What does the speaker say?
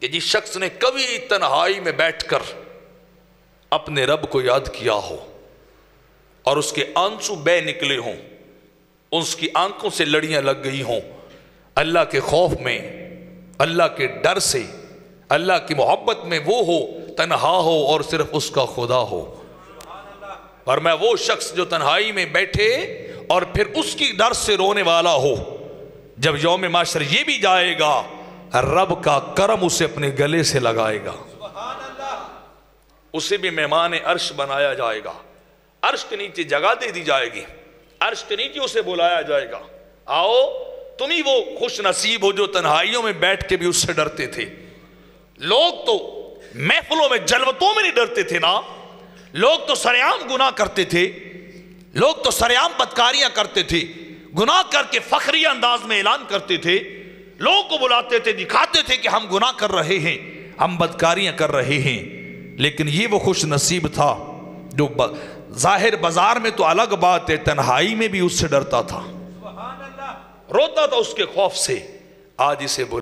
کہ جس شخص نے کبھی تنہائی میں بیٹھ کر اپنے رب کو یاد کیا ہو اور اس کے آنسو بہہ نکلے ہوں، اس کی آنکھوں سے لڑیاں لگ گئی ہوں، اللہ کے خوف میں، اللہ کے ڈر سے، اللہ کی محبت میں وہ ہو، تنہا ہو اور صرف اس کا خدا ہو۔ اور میں وہ شخص جو تنہائی میں بیٹھے اور پھر اس کی ڈر سے رونے والا ہو، جب یوم معاشر یہ بھی جائے گا، رب کا کرم اسے اپنے گلے سے لگائے گا، اسے بھی مہمان عرش بنایا جائے گا، عرش کے نیچے جگہ دے دی جائے گی، عرش کے نیچے اسے بلایا جائے گا، آؤ تم ہی وہ خوش نصیب ہو جو تنہائیوں میں بیٹھ کے بھی اس سے ڈرتے تھے۔ لوگ تو محفلوں میں جلوتوں میں نہیں ڈرتے تھے نا، لوگ تو سریعام گناہ کرتے تھے، لوگ تو سریعام بدکاریاں کرتے تھے، گناہ کر کے فخری انداز میں اعلان کرتے تھے، لوگوں کو بلاتے تھے، دکھاتے تھے کہ ہم گناہ کر رہے ہیں، ہم بدکاریاں کر رہے ہیں۔ لیکن یہ وہ خوش نصیب تھا جو ظاہر بازار میں تو الگ بات ہے، تنہائی میں بھی اس سے ڈرتا تھا، روتا تھا اس کے خوف سے۔ آج اسے